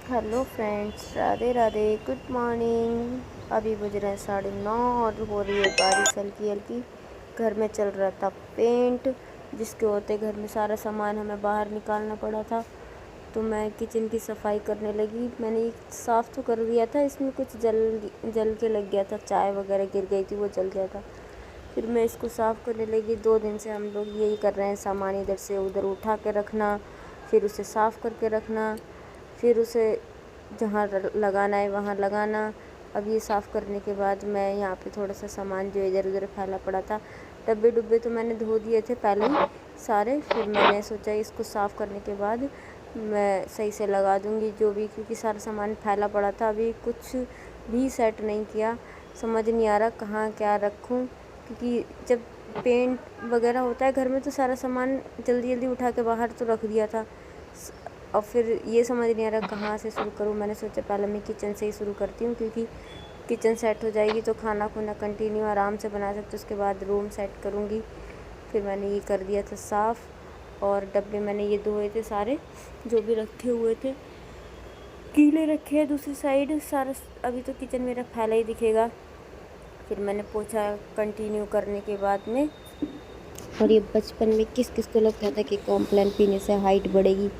Hello friends, Radhe Radhe, good morning. अभी बज रहे हैं 9:30 और हो रही है बारिश हल्की हल्की। घर में चल रहा था पेंट, जिसके होते घर में सारा सामान हमें बाहर निकालना पड़ा था। तो मैं किचन की सफाई करने लगी। मैंने ये साफ़ तो कर दिया था, इसमें कुछ जल के लग गया था, चाय वगैरह गिर गई थी, वो जल गया था। फिर मैं इसको साफ़ करने लगी। 2 दिन से हम लोग यही कर रहे हैं, सामान इधर से उधर उठा के रखना, फिर उसे साफ़ करके रखना, फिर उसे जहाँ लगाना है वहाँ लगाना। अब ये साफ़ करने के बाद मैं यहाँ पे थोड़ा सा सामान जो इधर उधर फैला पड़ा था, डब्बे डुब्बे तो मैंने धो दिए थे पहले ही सारे। फिर मैंने सोचा इसको साफ़ करने के बाद मैं सही से लगा दूँगी जो भी, क्योंकि सारा सामान फैला पड़ा था। अभी कुछ भी सेट नहीं किया, समझ नहीं आ रहा कहाँ क्या रखूँ, क्योंकि जब पेंट वगैरह होता है घर में तो सारा सामान जल्दी जल्दी उठा के बाहर तो रख दिया था। और फिर ये समझ नहीं आ रहा कहाँ से शुरू करूँ। मैंने सोचा पहले मैं किचन से ही शुरू करती हूँ, क्योंकि किचन सेट हो जाएगी तो खाना खुना कंटिन्यू आराम से बना सकते। उसके बाद रूम सेट करूँगी। फिर मैंने ये कर दिया था साफ़, और डब्बे मैंने ये धोए थे सारे, जो भी रखे हुए थे गीले रखे हैं दूसरी साइड सारा। अभी तो किचन मेरा फैला ही दिखेगा। फिर मैंने पोछा कंटिन्यू करने के बाद में। और ये बचपन में किस किस को लगता था कि कॉम्प्लान पीने से हाइट बढ़ेगी।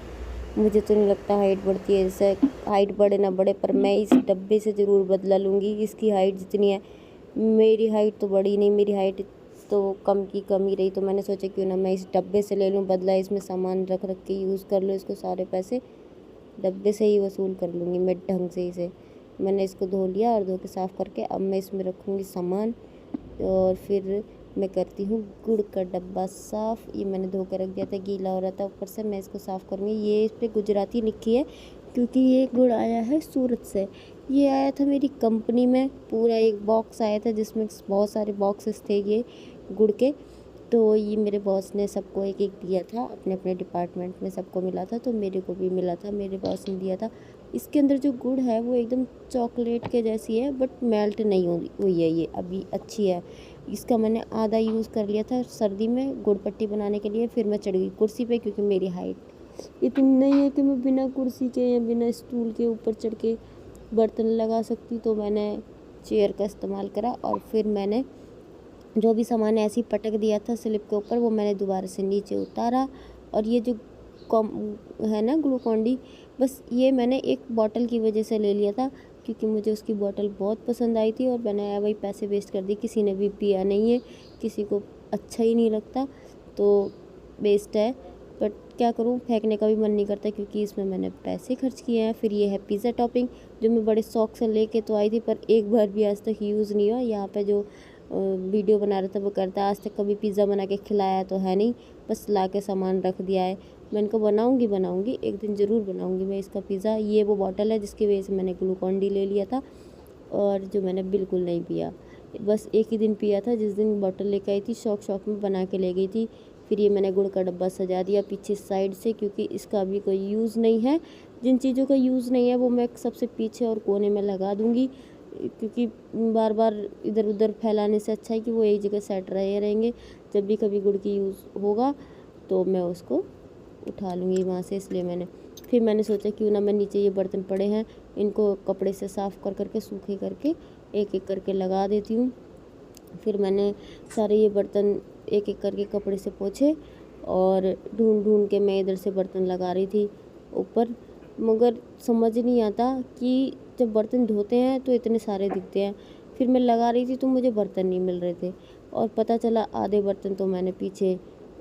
मुझे तो नहीं लगता हाइट बढ़ती है। जैसे हाइट बढ़े ना बढ़े, पर मैं इस डब्बे से ज़रूर बदला लूँगी। इसकी हाइट जितनी है, मेरी हाइट तो बढ़ी नहीं, मेरी हाइट तो कम की कम ही रही। तो मैंने सोचा क्यों ना मैं इस डब्बे से ले लूँ बदला, इसमें सामान रख रख के यूज़ कर लूँ। इसको सारे पैसे डब्बे से ही वसूल कर लूँगी मैं ढंग से इसे। मैंने इसको धो लिया और धो के साफ़ करके अब मैं इसमें रखूँगी सामान। और फिर मैं करती हूँ गुड़ का डब्बा साफ़। ये मैंने धो कर रख दिया था, गीला हो रहा था ऊपर से। मैं इसको साफ़ करूँगी। ये इस पर गुजराती लिखी है, क्योंकि ये गुड़ आया है सूरत से। ये आया था मेरी कंपनी में, पूरा एक बॉक्स आया था जिसमें बहुत सारे बॉक्सेस थे ये गुड़ के। तो ये मेरे बॉस ने सबको एक एक दिया था, अपने अपने डिपार्टमेंट में सबको मिला था, तो मेरे को भी मिला था, मेरे बॉस ने दिया था। इसके अंदर जो गुड़ है वो एकदम चॉकलेट के जैसी है, बट मेल्ट नहीं हुई है, ये अभी अच्छी है। इसका मैंने आधा यूज़ कर लिया था सर्दी में गुड़ पट्टी बनाने के लिए। फिर मैं चढ़ गई कुर्सी पे, क्योंकि मेरी हाइट इतनी नहीं है कि मैं बिना कुर्सी के या बिना स्टूल के ऊपर चढ़ के बर्तन लगा सकती। तो मैंने चेयर का इस्तेमाल करा, और फिर मैंने जो भी सामान ऐसे ही पटक दिया था स्लिप के ऊपर, वो मैंने दोबारा से नीचे उतारा। और ये जो कॉम है ना ग्लूकॉन डी, बस ये मैंने एक बॉटल की वजह से ले लिया था, क्योंकि मुझे उसकी बॉटल बहुत पसंद आई थी। और मैंने वही पैसे वेस्ट कर दिए, किसी ने भी पिया नहीं है, किसी को अच्छा ही नहीं लगता, तो वेस्ट है। बट क्या करूँ, फेंकने का भी मन नहीं करता, क्योंकि इसमें मैंने पैसे खर्च किए हैं। फिर ये है पिज़्ज़ा टॉपिंग, जो मैं बड़े शौक से लेके तो आई थी, पर एक बार भी आज तक यूज़ नहीं हुआ। यहाँ पे जो वीडियो बना रहा था वो करता है, आज तक कभी पिज़्ज़ा बना के खिलाया तो है नहीं, बस ला के सामान रख दिया है। मैं इनको बनाऊंगी एक दिन ज़रूर बनाऊंगी मैं इसका पिज़्ज़ा। ये वो बॉटल है जिसकी वजह से मैंने ग्लूकॉन डी ले लिया था, और जो मैंने बिल्कुल नहीं पिया, बस एक ही दिन पिया था, जिस दिन बॉटल लेकर आई थी, शौक में बना के ले गई थी। फिर ये मैंने गुड़ का डब्बा सजा दिया पीछे साइड से, क्योंकि इसका अभी कोई यूज़ नहीं है। जिन चीज़ों का यूज़ नहीं है वो मैं सबसे पीछे और कोने में लगा दूँगी, क्योंकि बार बार इधर उधर फैलाने से अच्छा है कि वो एक जगह सेट रहेंगे। जब भी कभी गुड़ की यूज़ होगा तो मैं उसको उठा लूँगी वहाँ से। इसलिए मैंने सोचा क्यों ना मैं नीचे ये बर्तन पड़े हैं, इनको कपड़े से साफ़ कर करके सूखे करके एक एक करके लगा देती हूँ। फिर मैंने सारे ये बर्तन एक एक करके कपड़े से पोंछे, और ढूंढ के मैं इधर से बर्तन लगा रही थी ऊपर। मगर समझ नहीं आता कि जब बर्तन धोते हैं तो इतने सारे दिखते हैं, फिर मैं लगा रही थी तो मुझे बर्तन नहीं मिल रहे थे, और पता चला आधे बर्तन तो मैंने पीछे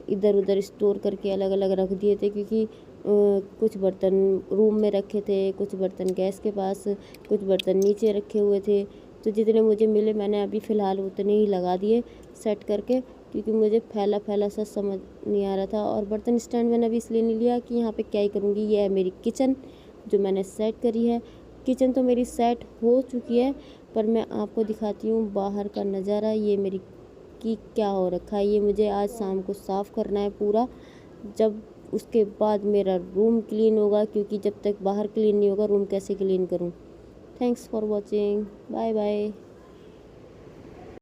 इधर उधर स्टोर करके अलग अलग रख दिए थे, क्योंकि कुछ बर्तन रूम में रखे थे, कुछ बर्तन गैस के पास, कुछ बर्तन नीचे रखे हुए थे। तो जितने मुझे मिले मैंने अभी फ़िलहाल उतने ही लगा दिए सेट करके, क्योंकि मुझे फैला फैला सा समझ नहीं आ रहा था। और बर्तन स्टैंड मैंने अभी इसलिए नहीं लिया कि यहाँ पे क्या ही करूँगी। ये है मेरी किचन जो मैंने सेट करी है। किचन तो मेरी सेट हो चुकी है, पर मैं आपको दिखाती हूँ बाहर का नज़ारा। ये मेरी कि क्या हो रखा है, ये मुझे आज शाम को साफ़ करना है पूरा। जब उसके बाद मेरा रूम क्लीन होगा, क्योंकि जब तक बाहर क्लीन नहीं होगा रूम कैसे क्लीन करूँ। Thanks for watching, bye bye.